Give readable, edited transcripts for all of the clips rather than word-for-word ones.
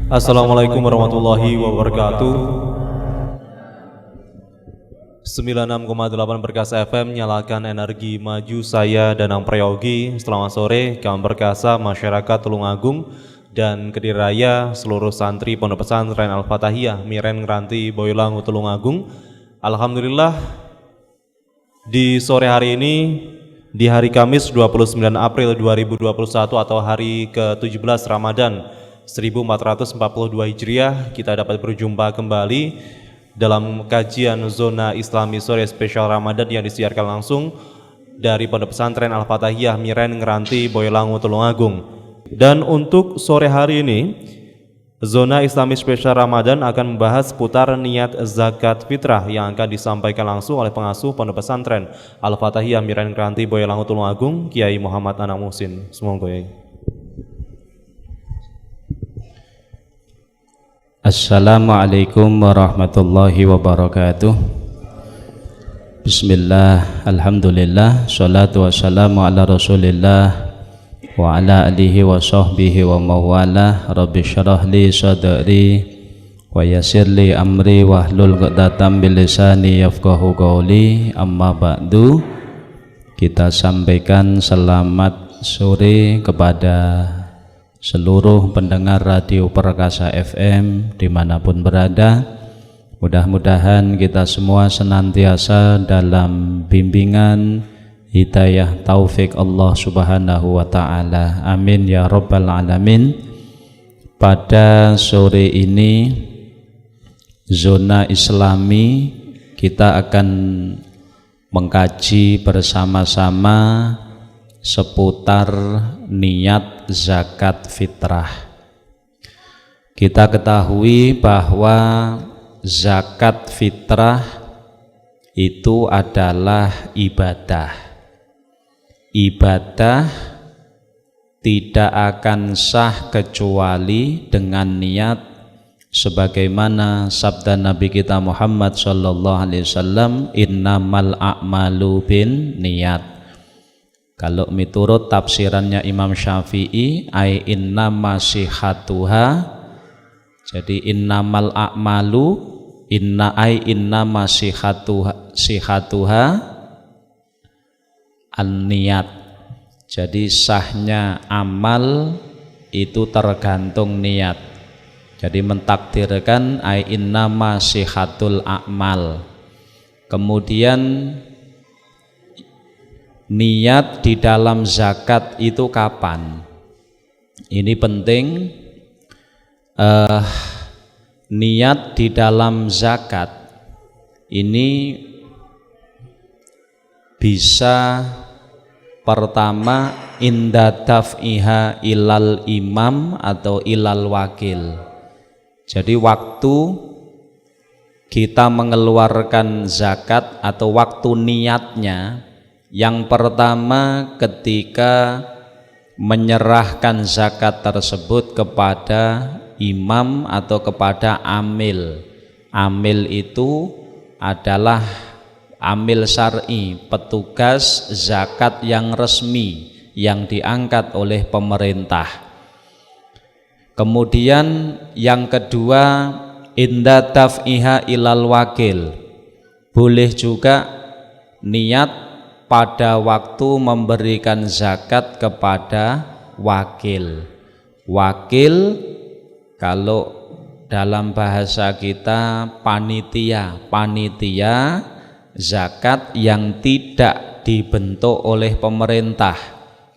Assalamualaikum warahmatullahi wabarakatuh. 96,8 Perkasa FM, nyalakan energi maju. Saya Danang Prayogi. Selamat sore kaum perkasa masyarakat Tulungagung dan Kediri Raya, seluruh santri Pondok Pesantren Al-Fatahiyah Miren Ngranti Boyolali Tulungagung. Alhamdulillah, di sore hari ini, di hari Kamis 29 April 2021 atau hari ke-17 Ramadan 1442 Hijriah, kita dapat berjumpa kembali dalam kajian Zona Islami Sore Spesial Ramadan yang disiarkan langsung dari Pondok Pesantren Al-Fatahiyah Miren Ngranti Boyolali Tulungagung. Dan untuk sore hari ini, Zona Islami Spesial Ramadan akan membahas seputar niat zakat fitrah yang akan disampaikan langsung oleh pengasuh Pondok Pesantren Al-Fatahiyah Miren Ngranti Boyolali Tulungagung, Kiai Muhammad Anang Muhsin. Semoga. Assalamualaikum warahmatullahi wabarakatuh. Bismillah, alhamdulillah, salatu wassalamu ala rasulillah wa ala alihi wa sahbihi wa mawalah. Rabbi syarah li sadri wa yassir li amri wahlul 'uqdatam min lisani yafqahu qawli. Amma ba'du, kita sampaikan selamat sore kepada seluruh pendengar Radio Perkasa FM dimanapun berada. Mudah-mudahan kita semua senantiasa dalam bimbingan hidayah taufik Allah Subhanahu wa ta'ala. Amin ya rabbal alamin. Pada sore ini, Zona Islami, kita akan mengkaji bersama-sama seputar niat zakat fitrah. Kita ketahui bahwa zakat fitrah itu adalah ibadah. Ibadah tidak akan sah kecuali dengan niat, sebagaimana sabda Nabi kita Muhammad sallallahu alaihi wasallam, innamal a'malu bin niyat. Kalau miturut tafsirannya Imam Syafi'i, ai innama sihatuha, jadi innamal a'malu, innama sihatuha an-niyat. Jadi sahnya amal itu tergantung niat. Jadi mentakdirkan ai innama sihatul a'mal. Kemudian niat di dalam zakat itu kapan? Ini penting. Niat di dalam zakat ini bisa pertama inda daf'iha ilal imam atau ilal wakil. Jadi waktu kita mengeluarkan zakat atau waktu niatnya, yang pertama ketika menyerahkan zakat tersebut kepada imam atau kepada amil. Amil itu adalah amil syar'i, petugas zakat yang resmi yang diangkat oleh pemerintah. Kemudian yang kedua, inda daf'iha ilal wakil. Boleh juga niat pada waktu memberikan zakat kepada wakil. Wakil kalau dalam bahasa kita panitia, panitia zakat yang tidak dibentuk oleh pemerintah,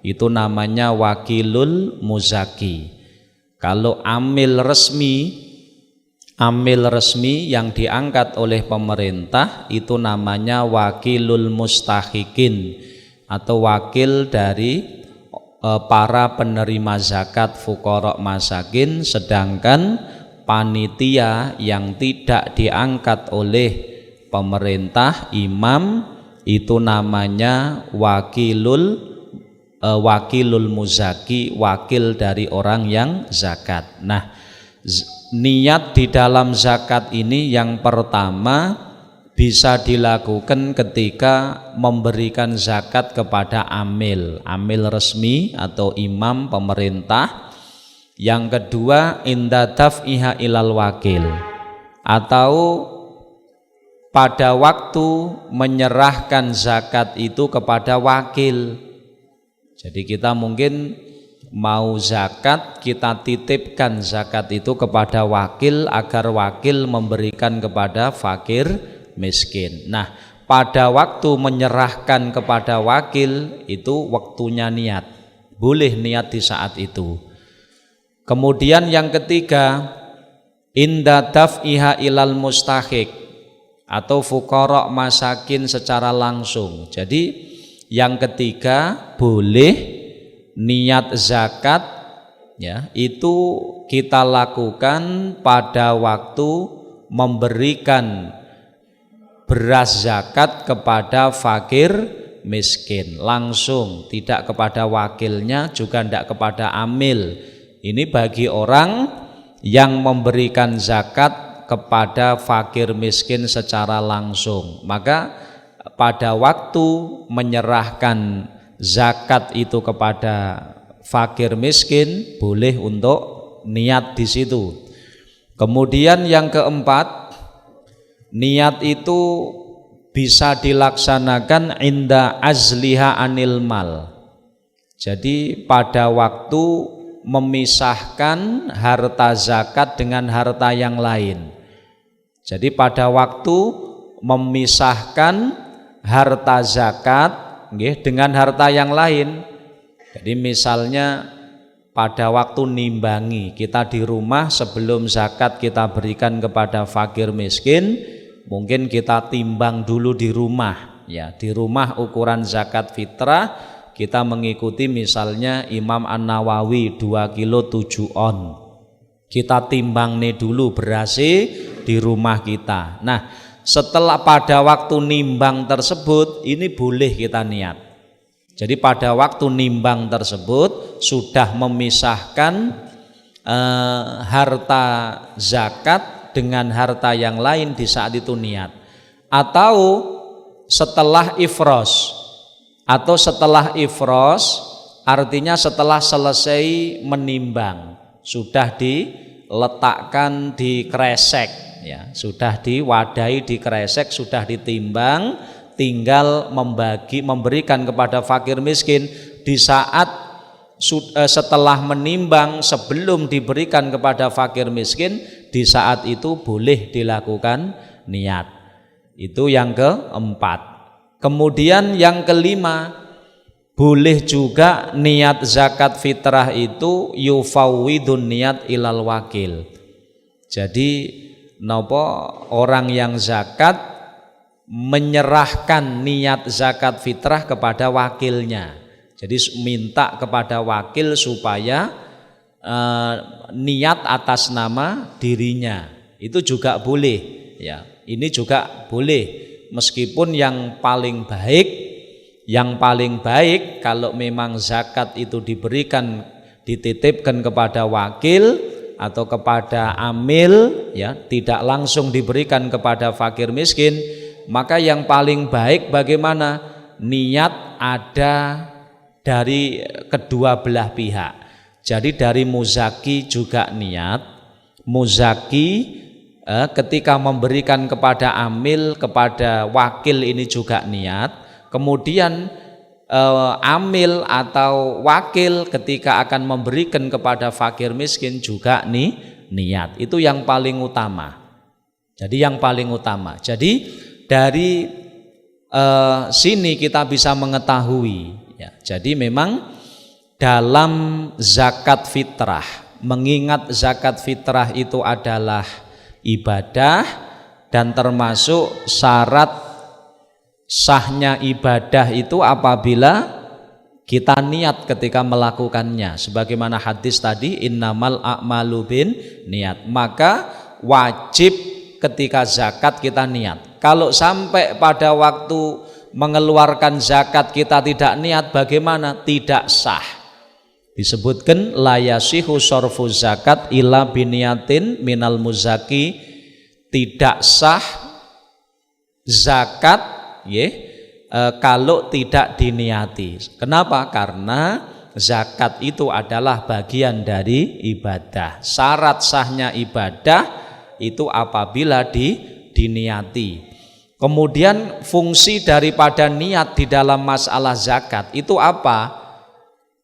itu namanya wakilul muzaki. Kalau amil resmi yang diangkat oleh pemerintah, itu namanya wakilul mustahikin atau wakil dari para penerima zakat fuqara masakin. Sedangkan panitia yang tidak diangkat oleh pemerintah, imam, itu namanya wakilul muzaki, wakil dari orang yang zakat. Nah, niat di dalam zakat ini yang pertama bisa dilakukan ketika memberikan zakat kepada amil resmi atau imam pemerintah. Yang kedua inda daf'iha ilal wakil, atau pada waktu menyerahkan zakat itu kepada wakil. Jadi kita mungkin mau zakat, kita titipkan zakat itu kepada wakil agar wakil memberikan kepada fakir miskin. Nah, pada waktu menyerahkan kepada wakil itu waktunya niat, boleh niat di saat itu. Kemudian yang ketiga inda daf'iha ilal mustahiq, atau fuqara masakin secara langsung. Jadi yang ketiga boleh niat zakat ya itu kita lakukan pada waktu memberikan beras zakat kepada fakir miskin langsung, tidak kepada wakilnya, juga tidak kepada amil. Ini bagi orang yang memberikan zakat kepada fakir miskin secara langsung. Maka pada waktu menyerahkan zakat itu kepada fakir miskin boleh untuk niat di situ. Kemudian yang keempat, niat itu bisa dilaksanakan inda azliha anil mal. Jadi pada waktu memisahkan harta zakat dengan harta yang lain. Jadi pada waktu memisahkan harta zakat dengan harta yang lain. Jadi misalnya pada waktu nimbangi, kita di rumah sebelum zakat kita berikan kepada fakir miskin, mungkin kita timbang dulu di rumah. Ya, di rumah ukuran zakat fitrah kita mengikuti misalnya Imam An-Nawawi 2 kilo 7 on. Kita timbang nih dulu berasi di rumah kita. Nah, setelah pada waktu nimbang tersebut ini boleh kita niat. Jadi pada waktu nimbang tersebut sudah memisahkan harta zakat dengan harta yang lain, di saat itu niat. Atau setelah ifros, atau setelah ifros artinya setelah selesai menimbang, sudah diletakkan di kresek ya, sudah diwadahi di kresek, sudah ditimbang, tinggal memberikan kepada fakir miskin. Di saat setelah menimbang sebelum diberikan kepada fakir miskin, di saat itu boleh dilakukan niat. Itu yang keempat. Kemudian yang kelima, boleh juga niat zakat fitrah itu yufawwidun niat ilal wakil. Jadi orang yang zakat menyerahkan niat zakat fitrah kepada wakilnya. Jadi minta kepada wakil supaya niat atas nama dirinya. Itu juga boleh ya. Ini juga boleh. Meskipun yang paling baik kalau memang zakat itu diberikan, dititipkan kepada wakil atau kepada amil ya, tidak langsung diberikan kepada fakir miskin, maka yang paling baik bagaimana? Niat ada dari kedua belah pihak. Jadi dari muzaki juga niat, muzaki ketika memberikan kepada amil, kepada wakil ini juga niat. Kemudian amil atau wakil ketika akan memberikan kepada fakir miskin juga niat. Itu yang paling utama. Jadi yang paling utama. Jadi dari sini kita bisa mengetahui ya, jadi memang dalam zakat fitrah, mengingat zakat fitrah itu adalah ibadah, dan termasuk syarat sahnya ibadah itu apabila kita niat ketika melakukannya. Sebagaimana hadis tadi, innamal a'malu bin niat. Maka wajib ketika zakat kita niat. Kalau sampai pada waktu mengeluarkan zakat kita tidak niat, bagaimana? Tidak sah. Disebutkan la yasihu sorfu zakat illa biniyatin minal muzaki, tidak sah zakat kalau tidak diniati. Kenapa? Karena zakat itu adalah bagian dari ibadah. Syarat sahnya ibadah itu apabila diniati. Kemudian fungsi daripada niat di dalam masalah zakat itu apa?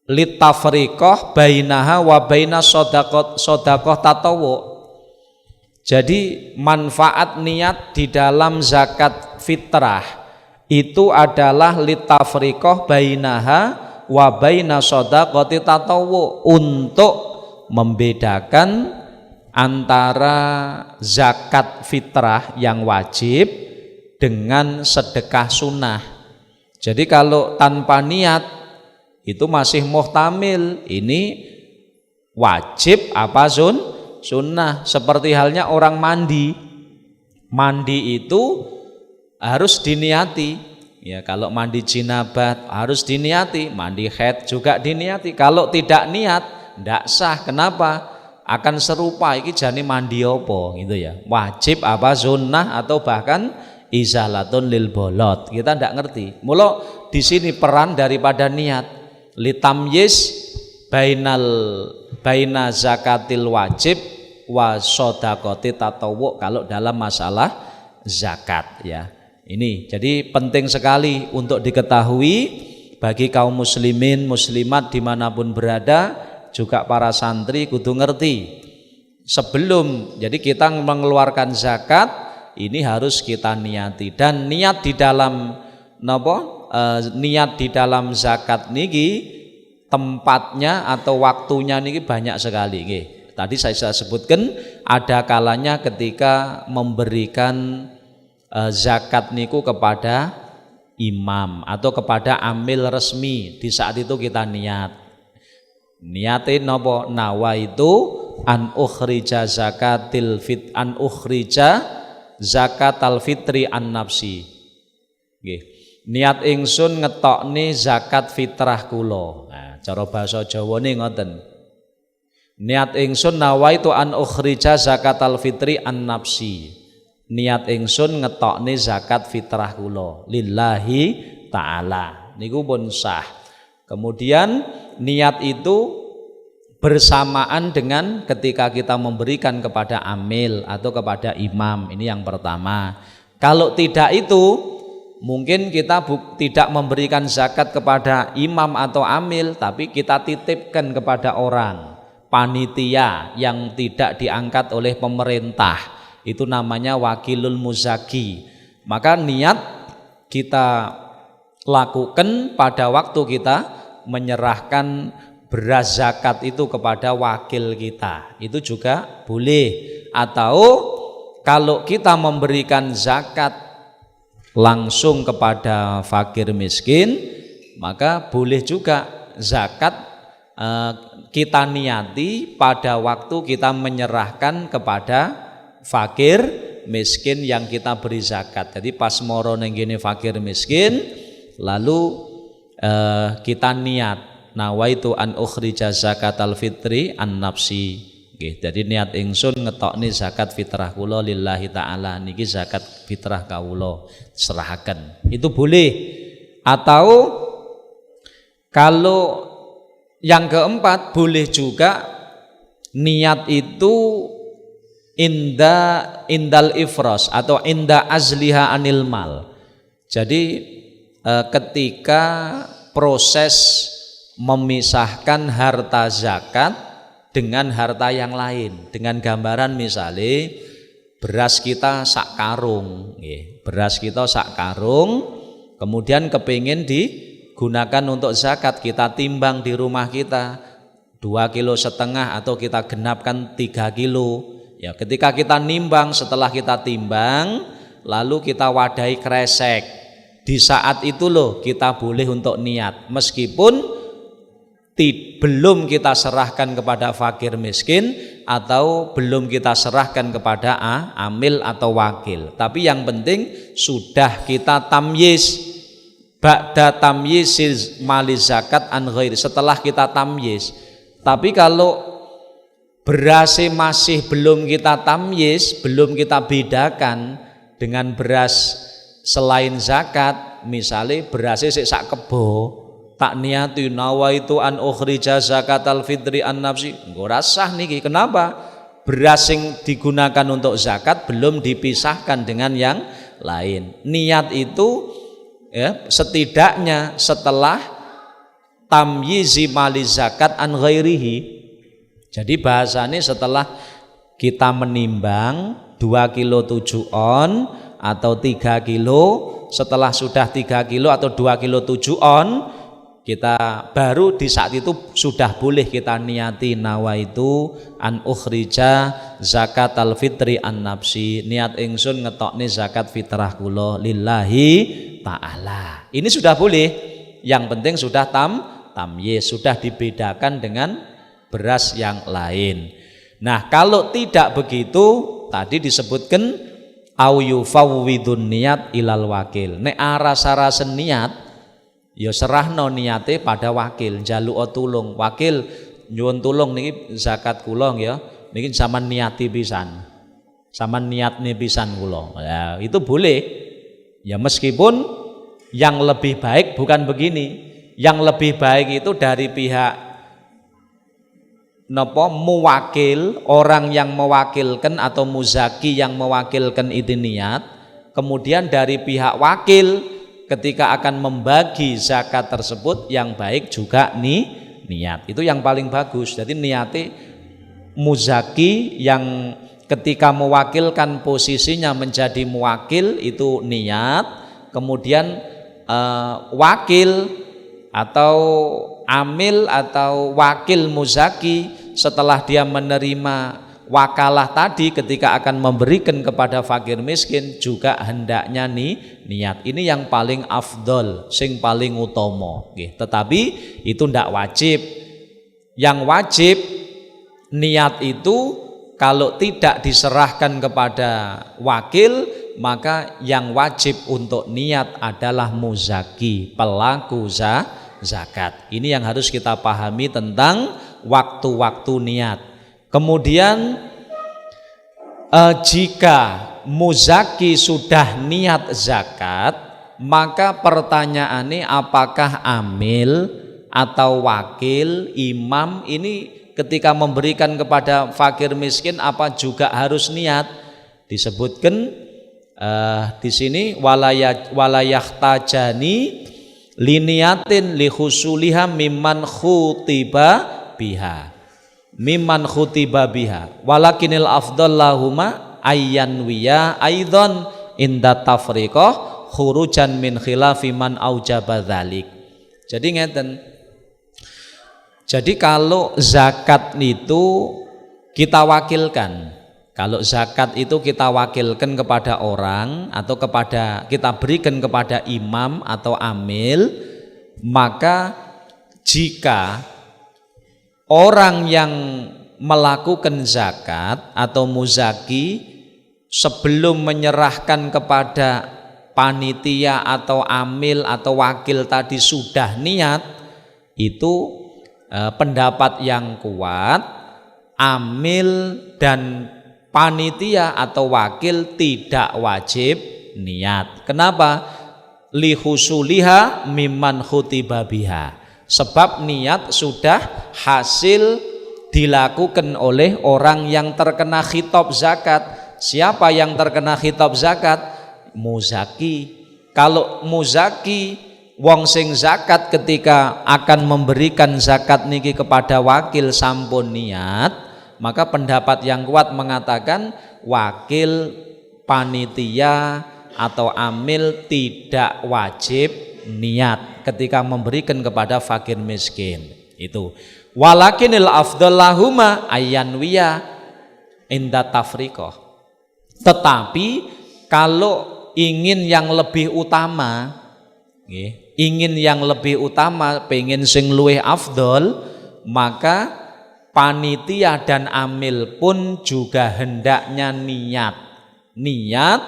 Litafriqah bainaha wa baina shadaqah tatawu. Jadi manfaat niat di dalam zakat fitrah itu adalah litafriqah bainaha wa baina shadaqati tatawu, untuk membedakan antara zakat fitrah yang wajib dengan sedekah sunnah. Jadi kalau tanpa niat itu masih muhtamil, ini wajib apa sunnah. Seperti halnya orang mandi itu harus diniati. Ya, kalau mandi jinabat harus diniati, mandi haid juga diniati. Kalau tidak niat tidak sah. Kenapa? Akan serupa iki jane mandi apa gitu ya. Wajib apa sunnah atau bahkan izalatun lil bolot, kita tidak ngerti. Mula di sini peran daripada niat, litamyiz baina zakatil wajib wa shadaqati tatawu kalau dalam masalah zakat ya. Ini jadi penting sekali untuk diketahui bagi kaum muslimin muslimat dimanapun berada, juga para santri kudu ngerti. Sebelum jadi kita mengeluarkan zakat ini harus kita niati, dan niat di dalam niat di dalam zakat niki tempatnya atau waktunya niki banyak sekali nggih. Tadi saya sebutkan ada kalanya ketika memberikan zakat niku kepada imam atau kepada amil resmi, di saat itu kita niatin napa nawa itu an ukhrija zakat al-fitri an nafsi. Nggih. Niat ingsun ngetokne zakat fitrah kula. Nah, cara basa Jawane ngoten. Niat ingsun nawaitu an ukhrija zakat al-fitri an nafsi. Niat ingsun ngetokne zakat fitrah kula lillahi taala. Niku pun sah. Kemudian niat itu bersamaan dengan ketika kita memberikan kepada amil atau kepada imam. Ini yang pertama. Kalau tidak itu, mungkin kita tidak memberikan zakat kepada imam atau amil, tapi kita titipkan kepada orang panitia yang tidak diangkat oleh pemerintah. Itu namanya wakilul muzaki. Maka niat kita lakukan pada waktu kita menyerahkan beras zakat itu kepada wakil kita, itu juga boleh. Atau kalau kita memberikan zakat langsung kepada fakir miskin, maka boleh juga zakat kita niati pada waktu kita menyerahkan kepada fakir miskin yang kita beri zakat. Jadi pas moro ning kene fakir miskin, lalu kita niat nawaitu an ukhrija zakatal fitri an nafsi. Nggih, jadi niat ingsun ngetokne zakat fitrah kula lillahi taala, niki zakat fitrah kawula serahaken. Itu boleh. Atau kalau yang keempat boleh juga niat itu indal ifros atau inda azliha anil mal. Jadi ketika proses memisahkan harta zakat dengan harta yang lain, dengan gambaran misalnya beras kita sak karung, beras kita sak karung, kemudian kepingin digunakan untuk zakat, kita timbang di rumah kita 2,5 kilo atau kita genapkan 3 kilo. Ya, ketika kita nimbang, setelah kita timbang, lalu kita wadahi kresek. Di saat itu loh kita boleh untuk niat, meskipun belum kita serahkan kepada fakir miskin atau belum kita serahkan kepada amil atau wakil. Tapi yang penting sudah kita tamyiz, ba'da tamyiz mali zakat an ghairi, setelah kita tamyiz. Tapi kalau beras masih belum kita tamyiz, belum kita bedakan dengan beras selain zakat, misalnya berasnya sak kebo, tak niati nawaitu an ukhrija zakatal fitri an nafsi, ora sah niki. Kenapa? Beras sing digunakan untuk zakat belum dipisahkan dengan yang lain. Niat itu ya setidaknya setelah tamyizi mali zakat an ghairihi. Jadi bahasanya setelah kita menimbang 2 kilo 7 on atau 3 kilo, setelah sudah 3 kilo atau 2 kilo 7 on, kita baru di saat itu sudah boleh kita niati nawaitu an ukhrija zakatal fitri an nafsi, niat ingsun ngetokne zakat fitrah kula lillahi ta'ala. Ini sudah boleh. Yang penting sudah tamyiz, sudah dibedakan dengan beras yang lain. Nah, kalau tidak begitu tadi disebutkan au yufawwidun niat ilal wakil. Nek aras-arasen niat ya serahno niate pada wakil, njaluk tulung. Wakil nyuwun tulung niki zakat kula ya, niki sampean niati pisan. Sampean niatne pisan kula. Ya, itu boleh. Ya meskipun yang lebih baik bukan begini. Yang lebih baik itu dari pihak muwakil, orang yang mewakilkan atau muzaki yang mewakilkan itu niat. Kemudian dari pihak wakil ketika akan membagi zakat tersebut yang baik juga niat. Itu yang paling bagus. Jadi niati muzaki yang ketika mewakilkan posisinya menjadi muwakil itu niat. Kemudian wakil atau amil atau wakil muzaki setelah dia menerima wakalah tadi ketika akan memberikan kepada fakir miskin juga hendaknya niat. Ini yang paling afdol, sing paling utama. Tetapi itu ndak wajib. Yang wajib niat itu kalau tidak diserahkan kepada wakil, maka yang wajib untuk niat adalah muzaki, pelaku zakat. Ini yang harus kita pahami tentang waktu-waktu niat. Kemudian jika muzaki sudah niat zakat, maka pertanyaannya apakah amil atau wakil, imam ini ketika memberikan kepada fakir miskin apa juga harus niat? Disebutkan di sini walayahtajani liniatin lihusuliha mimman khutiba biha. Mimman khutiba biha walakinil afdal lahuma ayyanwiya aidan inda tafriqah khurujan min khilafi man aujaba dzalik. Jadi ngeten. Jadi kalau zakat itu kita wakilkan, kalau zakat itu kita wakilkan kepada orang atau kita berikan kepada imam atau amil, maka jika orang yang melakukan zakat atau muzaki sebelum menyerahkan kepada panitia atau amil atau wakil tadi sudah niat, itu pendapat yang kuat, amil dan panitia atau wakil tidak wajib niat. Kenapa? Lihusuliha mimman khutiba biha. Sebab niat sudah hasil dilakukan oleh orang yang terkena khitab zakat. Siapa yang terkena khitab zakat? Muzaki. Kalau muzaki wong sing zakat ketika akan memberikan zakat niki kepada wakil sampun niat, maka pendapat yang kuat mengatakan wakil, panitia atau amil tidak wajib niat ketika memberikan kepada fakir miskin. Itu walakinil afdal lahuma ayyanwiya inda tafriqah. Tetapi kalau ingin yang lebih utama, pengen sing luwih afdol, maka panitia dan amil pun juga hendaknya niat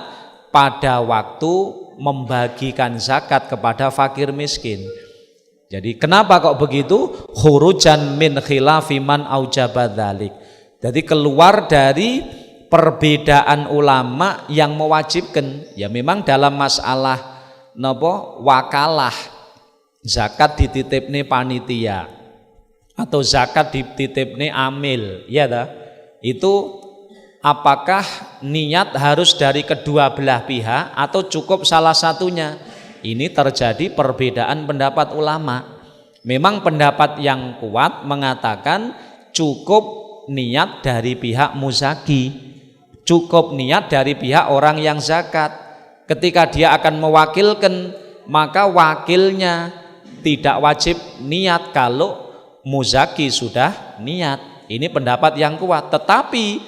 pada waktu membagikan zakat kepada fakir miskin. Jadi kenapa kok begitu? Khurujan min khilafi man aujaba dzalik. Jadi keluar dari perbedaan ulama yang mewajibkan. Ya memang dalam masalah wakalah zakat dititipne panitia atau zakat dititipne amil, ya dah. Itu apakah niat harus dari kedua belah pihak atau cukup salah satunya? Ini terjadi perbedaan pendapat ulama. Memang pendapat yang kuat mengatakan cukup niat dari pihak muzaki, cukup niat dari pihak orang yang zakat. Ketika dia akan mewakilkan, maka wakilnya tidak wajib niat kalau muzaki sudah niat. Ini pendapat yang kuat. Tetapi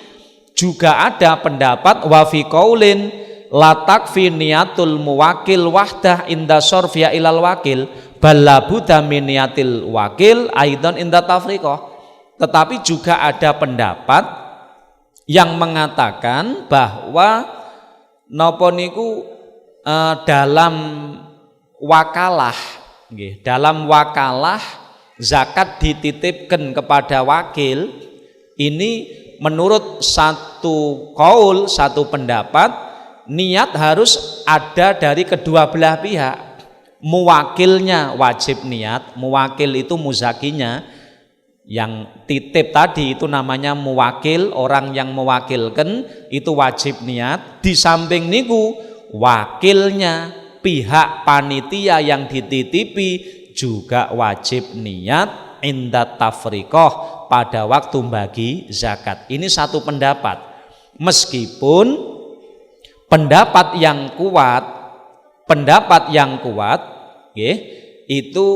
juga ada pendapat wa fi qaulin la takfi niyatul muwakil wahdah inda sorfiya ilal wakil balabuda min niyatil wakil aidan inda tafriqah. Tetapi juga ada pendapat yang mengatakan bahwa napa niku dalam wakalah, dalam wakalah zakat dititipkan kepada wakil. Ini menurut satu qaul, satu pendapat, niat harus ada dari kedua belah pihak. Muwakilnya wajib niat, muwakil itu muzakinya, yang titip tadi itu namanya muwakil, orang yang mewakilkan itu wajib niat. Di samping niku wakilnya, pihak panitia yang dititipi juga wajib niat inda tafriqah pada waktu bagi zakat. Ini satu pendapat. Meskipun pendapat yang kuat itu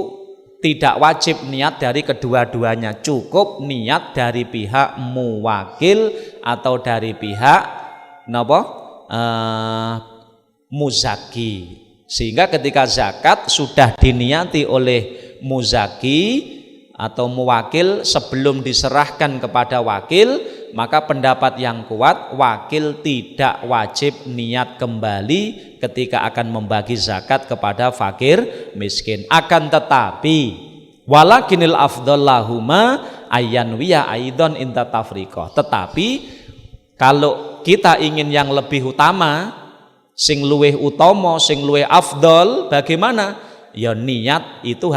tidak wajib niat dari kedua-duanya, cukup niat dari pihak muwakil atau dari pihak muzaki. Sehingga ketika zakat sudah diniati oleh muzaki atau muwakil sebelum diserahkan kepada wakil, maka pendapat yang kuat wakil tidak wajib niat kembali ketika akan membagi zakat kepada fakir miskin. Akan tetapi walakinil afdal lahuma ayyanwiya aidon inta tafriqah. Tetapi kalau kita ingin yang lebih utama, sing luweh utama, sing luweh afdal, bagaimana? Ya niat itu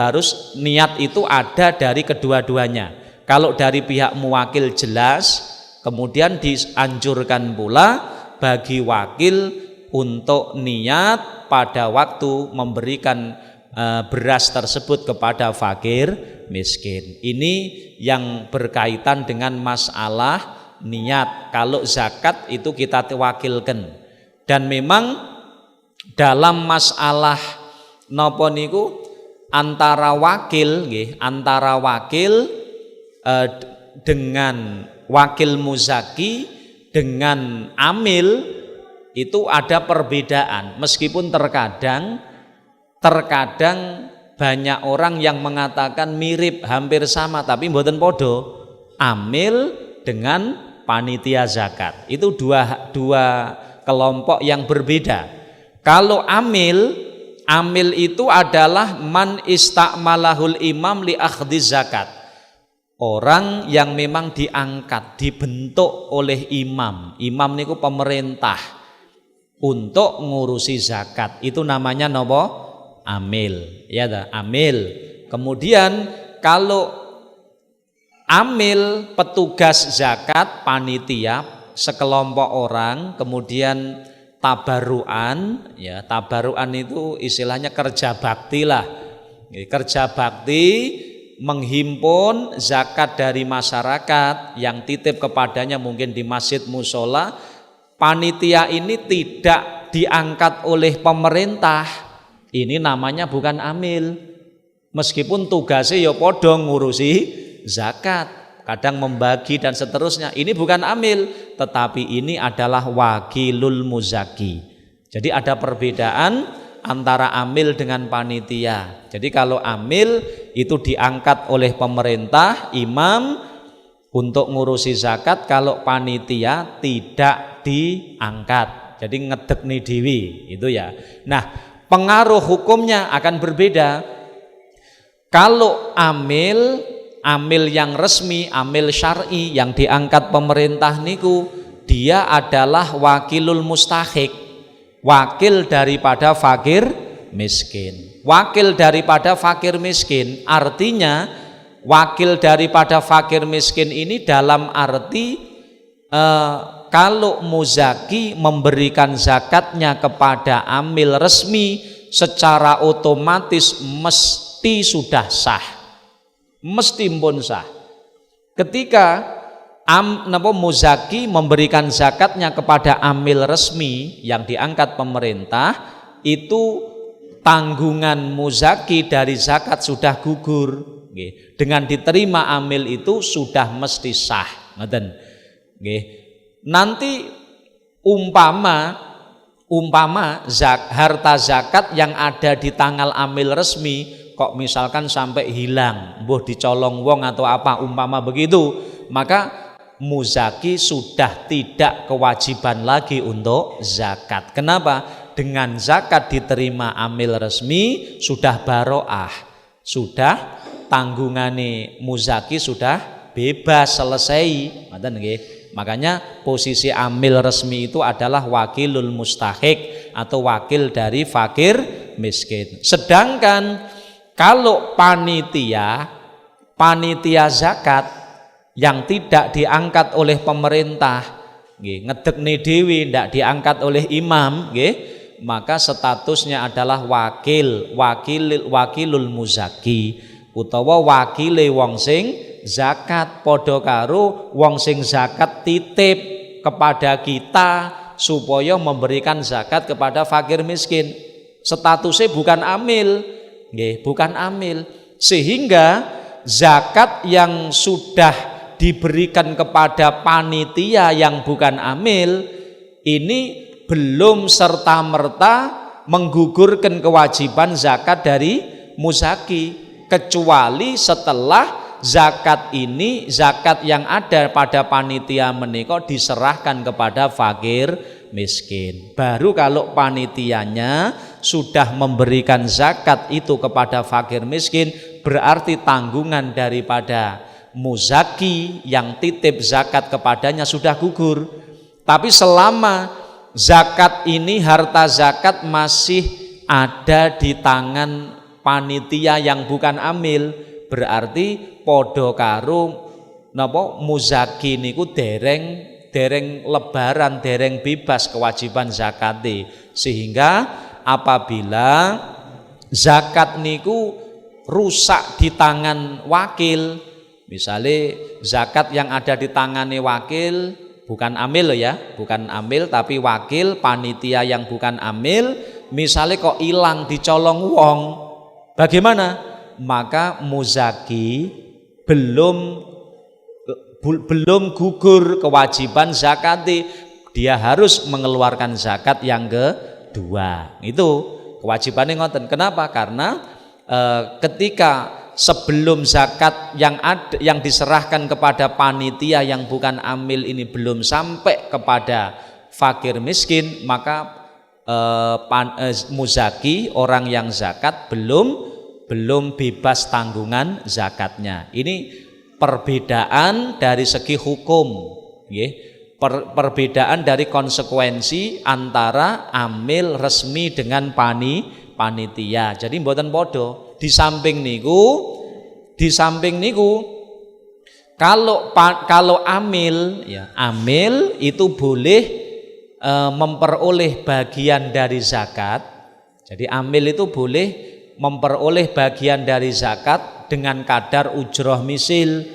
ada dari kedua-duanya. Kalau dari pihak muwakil jelas, kemudian dianjurkan pula bagi wakil untuk niat pada waktu memberikan beras tersebut kepada fakir miskin. Ini yang berkaitan dengan masalah niat. Kalau zakat itu kita wakilkan. Dan memang dalam masalah napa niku antara wakil dengan wakil muzaki dengan amil itu ada perbedaan. Meskipun terkadang banyak orang yang mengatakan mirip, hampir sama, tapi mboten podo. Amil dengan panitia zakat itu dua kelompok yang berbeda. Kalau amil itu adalah man istakmalahul imam li akhdhi zakat. Orang yang memang diangkat, dibentuk oleh imam. Imam niku pemerintah untuk ngurusi zakat. Itu namanya napa? Amil. Ya dah, amil. Kemudian kalau amil petugas zakat, panitia, sekelompok orang, kemudian tabaruan, ya tabaruan itu istilahnya kerja bakti lah. Kerja bakti menghimpun zakat dari masyarakat yang titip kepadanya mungkin di masjid musola. Panitia ini tidak diangkat oleh pemerintah. Ini namanya bukan amil. Meskipun tugasnya ya podo ngurusi zakat, kadang membagi dan seterusnya. Ini bukan amil, tetapi ini adalah wakilul muzaki. Jadi ada perbedaan antara amil dengan panitia. Jadi kalau amil itu diangkat oleh pemerintah, imam untuk ngurusi zakat. Kalau panitia tidak diangkat. Jadi ngedekni dewi itu ya. Nah, pengaruh hukumnya akan berbeda. Kalau amil yang resmi, amil syar'i yang diangkat pemerintah niku, dia adalah wakilul mustahik, wakil daripada fakir miskin. wakil daripada fakir miskin. Artinya wakil daripada fakir miskin ini dalam arti kalau muzaki memberikan zakatnya kepada amil resmi secara otomatis mesti sudah sah, mesti pun sah. Ketika muzaki memberikan zakatnya kepada amil resmi yang diangkat pemerintah, itu tanggungan muzaki dari zakat sudah gugur. Dengan diterima amil itu sudah mesti sah. Nanti umpama harta zakat yang ada di tanggal amil resmi kok misalkan sampai hilang, mbuh dicolong wong atau apa umpama begitu, maka muzaki sudah tidak kewajiban lagi untuk zakat. Kenapa? Dengan zakat diterima amil resmi sudah baroah, sudah tanggungane muzaki sudah bebas, selesai. Makanya posisi amil resmi itu adalah wakilul mustahik atau wakil dari fakir miskin. Sedangkan kalau panitia zakat yang tidak diangkat oleh pemerintah, ngedekne dhewe ndak diangkat oleh imam, maka statusnya adalah wakilul muzaki utawa wakile wong sing zakat, padha karo wong sing zakat titip kepada kita supaya memberikan zakat kepada fakir miskin. Statusnya bukan amil, bukan amil. Sehingga zakat yang sudah diberikan kepada panitia yang bukan amil ini belum serta-merta menggugurkan kewajiban zakat dari muzaki, kecuali setelah zakat yang ada pada panitia menika diserahkan kepada fakir miskin. Baru kalau panitianya sudah memberikan zakat itu kepada fakir miskin, berarti tanggungan daripada muzaki yang titip zakat kepadanya sudah gugur. Tapi selama zakat ini, harta zakat masih ada di tangan panitia yang bukan amil, berarti podo karo muzaki niku dereng lebaran, dereng bebas kewajiban zakate. Sehingga apabila zakat niku rusak di tangan wakil, misalnya zakat yang ada di tangane wakil bukan amil ya, bukan amil tapi wakil panitia yang bukan amil, misalnya kok hilang dicolong wong, bagaimana? Maka muzaki belum gugur kewajiban zakati, dia harus mengeluarkan zakat yang kedua. Itu kewajibannya ngoten. Kenapa? Karena ketika sebelum zakat yang diserahkan kepada panitia yang bukan amil ini belum sampai kepada fakir miskin, maka muzaki, orang yang zakat belum bebas tanggungan zakatnya. Ini perbedaan dari segi hukum, perbedaan dari konsekuensi antara amil resmi dengan panitia. Jadi mboten podo. Di samping niku kalau amil ya, amil itu boleh memperoleh bagian dari zakat. Jadi amil itu boleh memperoleh bagian dari zakat dengan kadar ujroh misil,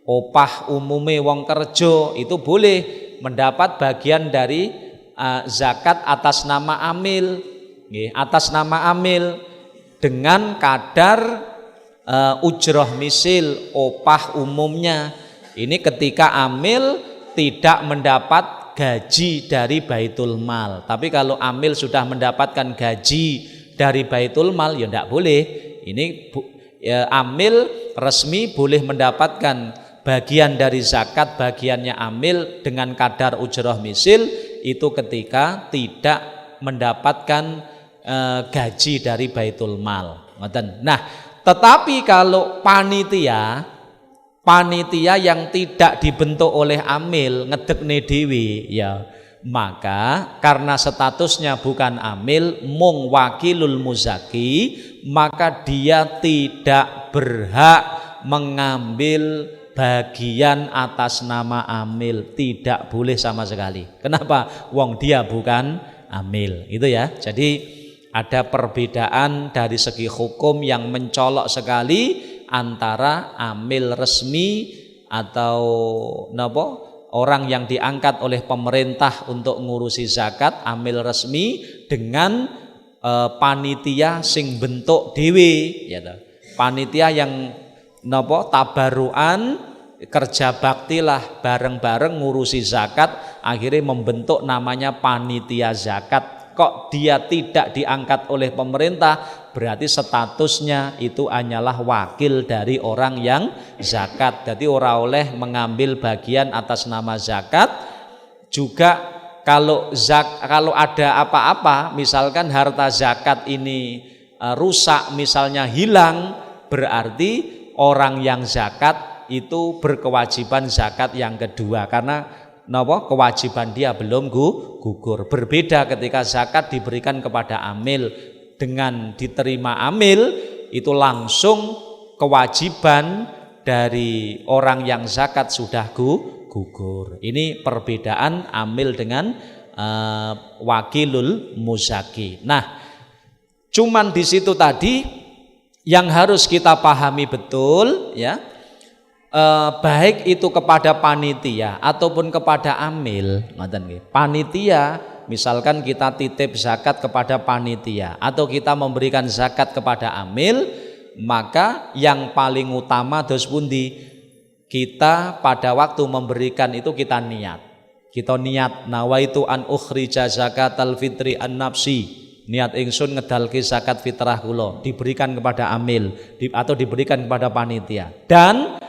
opah umume wong kerja, itu boleh mendapat bagian dari zakat atas nama amil, atas nama amil dengan kadar ujroh misil, opah umumnya. Ini ketika amil tidak mendapat gaji dari Baitul Mal. Tapi kalau amil sudah mendapatkan gaji dari Baitul Mal, ya tidak boleh. Ini amil resmi boleh mendapatkan bagian dari zakat, bagiannya amil dengan kadar ujroh misil, itu ketika tidak mendapatkan gaji dari Baitul Mal. Nah, tetapi kalau panitia yang tidak dibentuk oleh amil, ngedekne dhewe ya, Maka karena statusnya bukan amil, mung wakilul muzaki, maka dia tidak berhak mengambil bagian atas nama amil, tidak boleh sama sekali. Kenapa? Wong dia bukan amil, itu ya. Jadi ada perbedaan dari segi hukum yang mencolok sekali antara amil resmi atau orang yang diangkat oleh pemerintah untuk ngurusi zakat, amil resmi, dengan panitia sing bentuk dewe, ya toh. Panitia yang tabaruan, kerja bakti lah, bareng-bareng ngurusi zakat, akhirnya membentuk namanya panitia zakat. Kok dia tidak diangkat oleh pemerintah, berarti statusnya itu hanyalah wakil dari orang yang zakat. Jadi ora oleh mengambil bagian atas nama zakat. Juga kalau ada apa-apa, misalkan harta zakat ini rusak, misalnya hilang, berarti orang yang zakat itu berkewajiban zakat yang kedua, karena kewajiban dia belum gugur. Berbeda ketika zakat diberikan kepada amil, dengan diterima amil itu langsung kewajiban dari orang yang zakat sudah gugur. Ini perbedaan amil dengan wakilul muzaki. Nah, cuman di situ tadi yang harus kita pahami betul, ya, baik itu kepada panitia ataupun kepada amil. Panitia, misalkan kita titip zakat kepada panitia atau kita memberikan zakat kepada amil, maka yang paling utama dos pundi, kita pada waktu memberikan itu kita niat. Kita niat nawaitu an ukhrija zakatal fitri an nafsi. Niat ingsun ngedalke zakat fitrah kula, diberikan kepada amil atau diberikan kepada panitia. Dan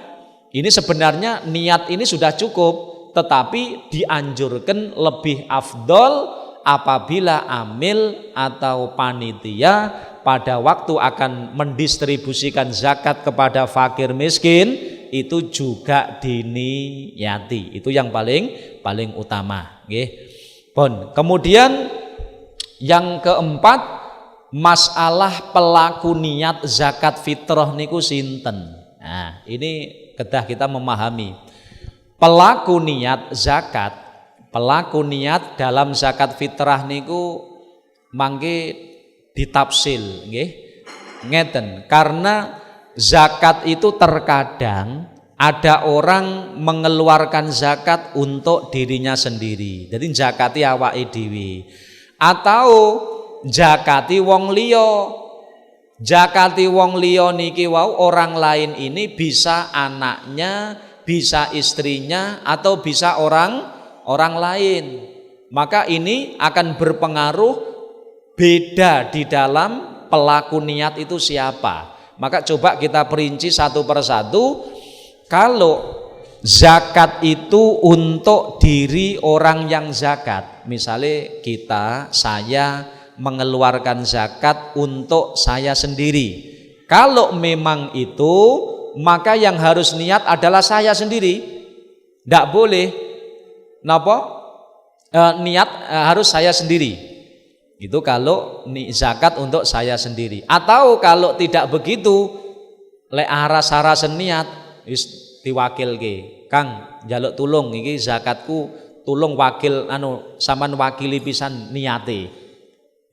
ini sebenarnya niat ini sudah cukup, tetapi dianjurkan lebih afdol apabila amil atau panitia pada waktu akan mendistribusikan zakat kepada fakir miskin itu juga diniyati. Itu yang paling utama, nggih. Pun kemudian yang keempat, masalah pelaku niat zakat fitrah niku sinten. Nah, ini kedah kita memahami pelaku niat zakat, pelaku niat dalam zakat fitrah niku mangke ditafsil, nggih. Ngeten, karena zakat itu terkadang ada orang mengeluarkan zakat untuk dirinya sendiri. Jadi zakati awake dhewe. Atau zakati wong liya. Zakati wong liya niki wau orang lain ini bisa anaknya, bisa istrinya, atau bisa orang lain. Maka ini akan berpengaruh beda di dalam pelaku niat itu siapa. Maka coba kita perinci satu persatu. Kalau zakat itu untuk diri orang yang zakat, misalnya saya mengeluarkan zakat untuk saya sendiri. Kalau memang itu, maka yang harus niat adalah saya sendiri. Tidak boleh niat harus saya sendiri. Itu kalau zakat untuk saya sendiri. Atau kalau tidak begitu, lek aras-arasen niat diwakilke, Kang njaluk tulung iki zakatku, tulung wakil saman wakili pisan niate.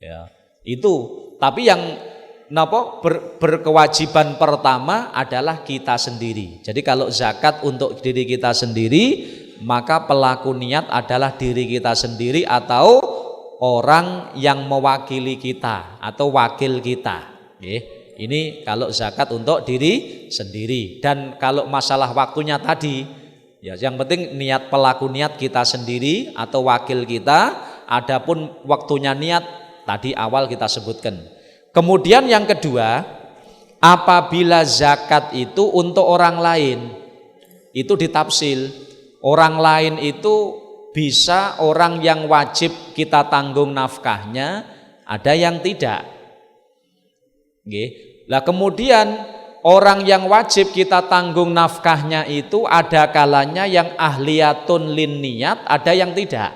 Ya, itu. Tapi yang berkewajiban pertama adalah kita sendiri. Jadi kalau zakat untuk diri kita sendiri, maka pelaku niat adalah diri kita sendiri atau orang yang mewakili kita atau wakil kita. Ini kalau zakat untuk diri sendiri. Dan kalau masalah waktunya tadi, ya yang penting niat pelaku niat kita sendiri atau wakil kita. Adapun waktunya niat tadi awal kita sebutkan. Kemudian yang kedua, apabila zakat itu untuk orang lain, itu ditafsil. Orang lain itu bisa orang yang wajib kita tanggung nafkahnya, ada yang tidak. Lah kemudian orang yang wajib kita tanggung nafkahnya itu ada kalanya yang ahliyatun lin niat, ada yang tidak.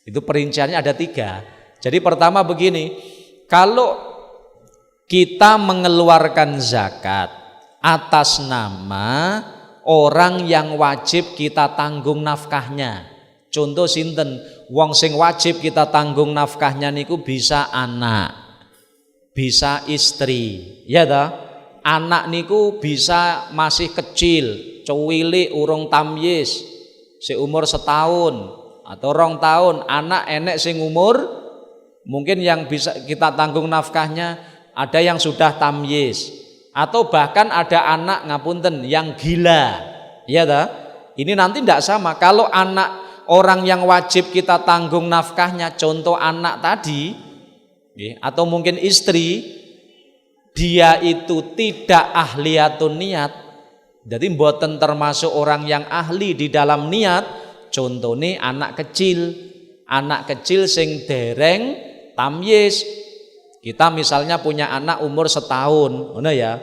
Itu perinciannya ada 3. Jadi pertama begini, kalau kita mengeluarkan zakat atas nama orang yang wajib kita tanggung nafkahnya. Contoh sinten, wong sing wajib kita tanggung nafkahnya niku bisa anak, bisa istri, ya ta? Anak niku bisa masih kecil, cuwilik urung tamyiz, seumur setahun atau 2 tahun. Anak enek sing umur mungkin yang bisa kita tanggung nafkahnya ada yang sudah tamyiz, atau bahkan ada anak ngapunten yang gila, ya ta? Ini nanti tidak sama. Kalau anak orang yang wajib kita tanggung nafkahnya, contoh anak tadi, atau mungkin istri, dia itu tidak ahliyatun niat, jadi mboten termasuk orang yang ahli di dalam niat. Contohnya anak kecil sing dereng tamyiz. Kita misalnya punya anak umur setahun, mana ya?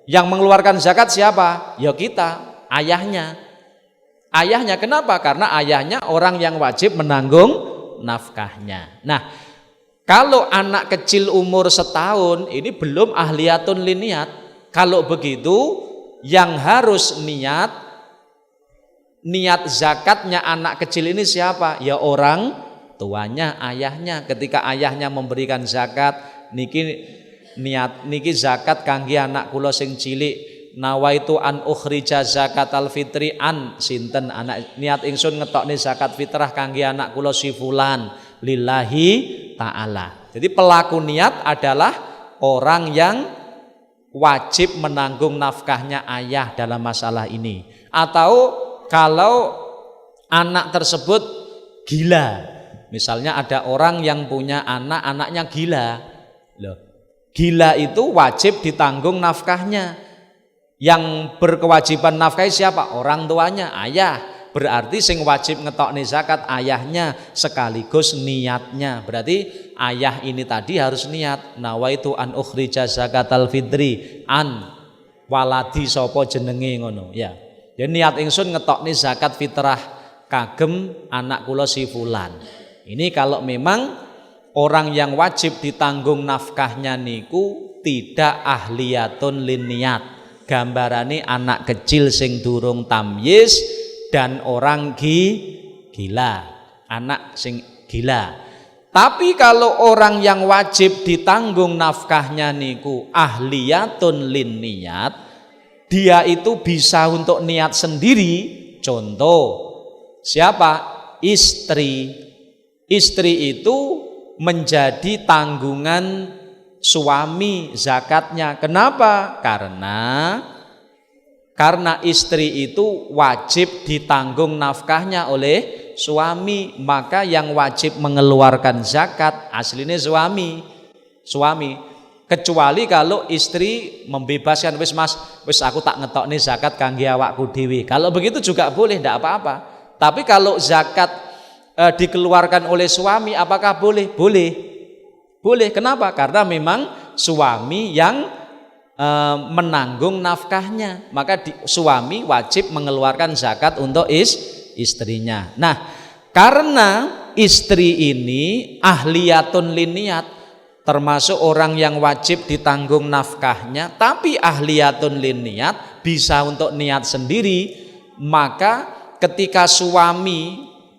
Yang mengeluarkan zakat siapa? Ya kita, ayahnya. Ayahnya kenapa? Karena ayahnya orang yang wajib menanggung nafkahnya. Nah, kalau anak kecil umur setahun ini belum ahliyatun liniat. Kalau begitu, yang harus niat zakatnya anak kecil ini siapa? Ya orang tuanya, ayahnya. Ketika ayahnya memberikan zakat, niki zakat kangge anak kula sing cilik, nawaitu an ukhrija zakatal fitri an sinten, anak niat ingsun ngetokne zakat fitrah kangge anak kula si fulan lillahi ta'ala. Jadi pelaku niat adalah orang yang wajib menanggung nafkahnya ayah dalam masalah ini. Atau kalau anak tersebut gila, misalnya ada orang yang punya anak, anaknya gila. Loh, gila itu wajib ditanggung nafkahnya. Yang berkewajiban nafkahi siapa? Orang tuanya, ayah. Berarti sing wajib ngetokne zakat ayahnya sekaligus niatnya. Berarti ayah ini tadi harus niat, nawaitu an ukhrija zakatal fitri an waladi sapa jenenge ngono ya. Jadi niat ingsun ngetokne zakat fitrah kagem anak kula si fulan. Ini kalau memang orang yang wajib ditanggung nafkahnya niku tidak ahliyatun liniat. Gambarane anak kecil sing durung tamyiz dan orang gila, anak sing gila. Tapi kalau orang yang wajib ditanggung nafkahnya niku ahliyatun liniat, dia itu bisa untuk niat sendiri. Contoh, siapa? Istri. Istri itu menjadi tanggungan suami zakatnya. Kenapa? Karena istri itu wajib ditanggung nafkahnya oleh suami, maka yang wajib mengeluarkan zakat aslinya suami. Kecuali kalau istri membebaskan, wis mas, wis aku tak ngetokne zakat kangge awakku dhewe. Kalau begitu juga boleh, tidak apa-apa. Tapi kalau zakat dikeluarkan oleh suami, apakah boleh? Boleh. Kenapa? Karena memang suami yang menanggung nafkahnya, maka suami wajib mengeluarkan zakat untuk istrinya. Nah, karena istri ini ahliyatun liniat, termasuk orang yang wajib ditanggung nafkahnya, tapi ahliyatun liniat bisa untuk niat sendiri, maka ketika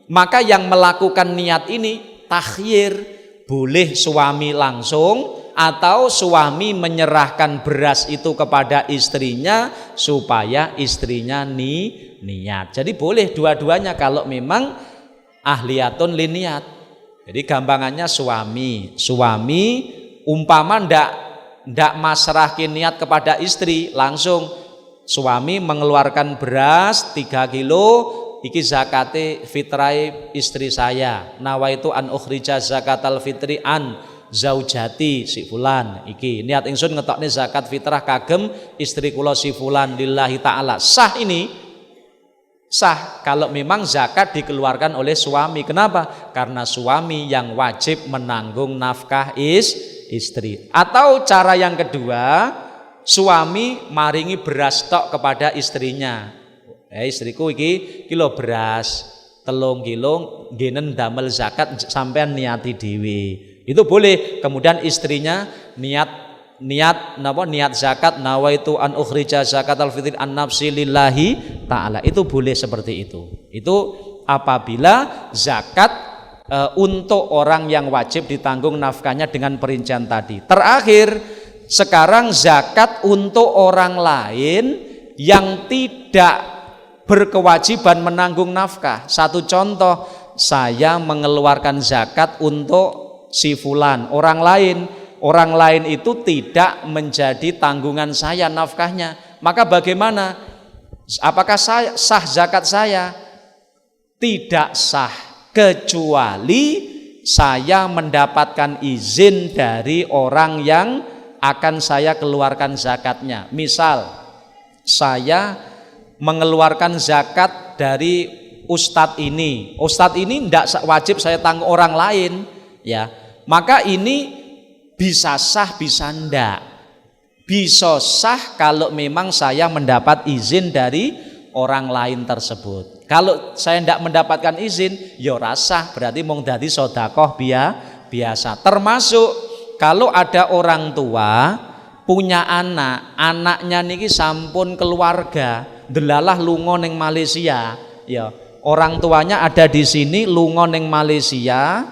maka yang melakukan niat ini takhyir, boleh suami langsung atau suami menyerahkan beras itu kepada istrinya supaya istrinya niat. Jadi boleh dua-duanya kalau memang ahliyatun liniat. Jadi gampangannya suami umpama ndak masrahkin niat kepada istri, langsung suami mengeluarkan beras 3 kilo, iki zakate fitrai istri saya, nawaitu an ukhrija zakatal fitri an zaujati si fulan, iki niat ingsun ngetokne zakat fitrah kagem istri kula si fulan lillahi ta'ala. Sah ini, sah kalau memang zakat dikeluarkan oleh suami. Kenapa? Karena suami yang wajib menanggung nafkah istri. Atau cara yang kedua, suami maringi beras tok kepada istrinya. Istriku iki kilo beras, 3 kilo genen damel zakat sampean niati dhewe. Itu boleh. Kemudian istrinya niat zakat, nawaitu an ukhrija zakatal fitri an nafsi lillahi taala. Itu boleh seperti itu. Itu apabila zakat untuk orang yang wajib ditanggung nafkahnya dengan perincian tadi. Terakhir, sekarang zakat untuk orang lain yang tidak berkewajiban menanggung nafkah. Satu contoh, saya mengeluarkan zakat untuk si fulan, orang lain itu tidak menjadi tanggungan saya nafkahnya. Maka bagaimana? Apakah sah zakat saya? Tidak sah, kecuali saya mendapatkan izin dari orang yang akan saya keluarkan zakatnya. Misal saya mengeluarkan zakat dari ustadz ini tidak wajib saya tanggung orang lain, ya, maka ini bisa sah bisa ndak. Bisa sah kalau memang saya mendapat izin dari orang lain tersebut. Kalau saya tidak mendapatkan izin, ya rasah, berarti mung dadi sedekah biasa. Termasuk kalau ada orang tua punya anaknya niki sampun keluarga, delalah lunga ning Malaysia, ya. Orang tuanya ada di sini, lunga ning Malaysia,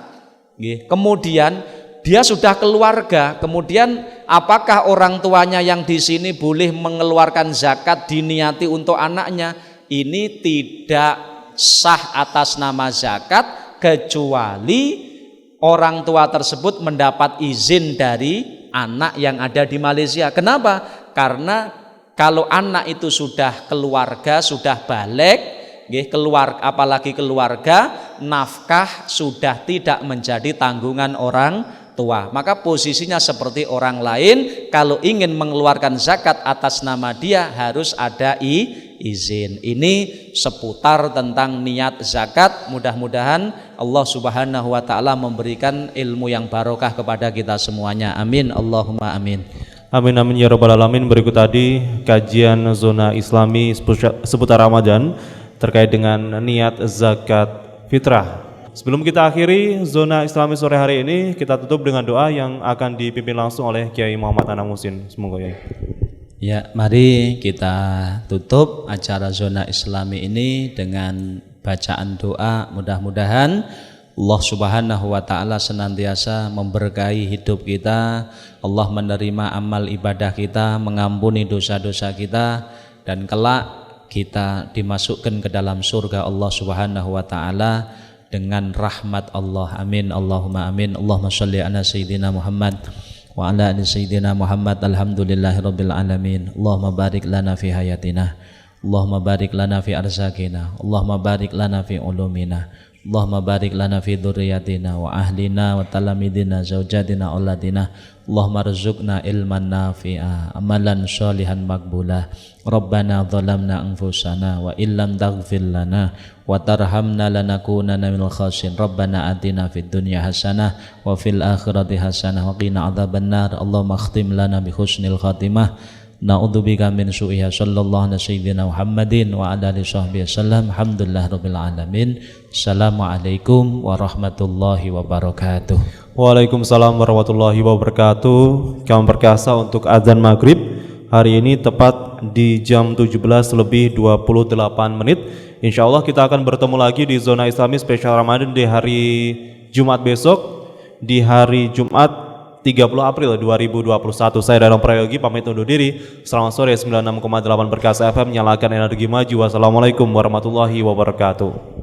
nggih. Kemudian dia sudah keluarga, kemudian apakah orang tuanya yang di sini boleh mengeluarkan zakat diniati untuk anaknya? Ini tidak sah atas nama zakat kecuali orang tua tersebut mendapat izin dari anak yang ada di Malaysia. Kenapa? Karena kalau anak itu sudah keluarga, sudah balik, apalagi keluarga, nafkah sudah tidak menjadi tanggungan orang tua. Maka posisinya seperti orang lain, kalau ingin mengeluarkan zakat atas nama dia harus ada izin. Ini seputar tentang niat zakat. Mudah-mudahan Allah Subhanahu wa taala memberikan ilmu yang barokah kepada kita semuanya. Amin, Allahumma amin. Amin amin ya rabbal alamin. Berikut tadi kajian zona Islami seputar Ramadan terkait dengan niat zakat fitrah. Sebelum kita akhiri zona Islami sore hari ini, kita tutup dengan doa yang akan dipimpin langsung oleh Kiai Muhammad Anam Musin. Semoga ya. Ya, mari kita tutup acara zona Islami ini dengan bacaan doa. Mudah-mudahan Allah Subhanahu wa taala senantiasa memberkahi hidup kita. Allah menerima amal ibadah kita, mengampuni dosa-dosa kita, dan kelak kita dimasukkan ke dalam surga Allah Subhanahu wa taala dengan rahmat Allah. Amin, Allahumma amin. Allahumma sholli ala sayyidina Muhammad wa ala ali sayyidina Muhammad. Alhamdulillahirabbil alamin. Allahumma barik lana fi hayatina, Allahumma barik lana fi arzakina, Allahumma barik lana fi ulumina, Allahumma barik lana fi dzurriyyatina wa ahlina wa talamidina zaujatina auladina. Allahumma rzuqna ilman nafi'a, amalan sholihan maqbula. Rabbana zalamna anfusana wa illam taghfir lana wa tarhamna lanakunanna minal khasirin. Rabbana atina fid dunya hasanah wa fil akhirati hasanah wa qina adzabannar. Allahumma khtim lana bi husnil khatimah. Na'udzubika min su'iha. Sallallahu ala sayyidina Muhammadin wa ala alihi sahbihi wasallam. Alhamdulillah rabbil alamin. Assalamualaikum warahmatullahi wabarakatuh. Waalaikumsalam warahmatullahi wabarakatuh. Kami perkasa untuk azan maghrib hari ini tepat di jam 17:28. Insya Allah kita akan bertemu lagi di zona Islami spesial Ramadan di hari Jumat besok, di hari Jumat 30 April 2021. Saya Danang Prayogi pamit undur diri. Selamat sore. 96,8 Perkasa FM, nyalakan energi maju. Wassalamualaikum warahmatullahi wabarakatuh.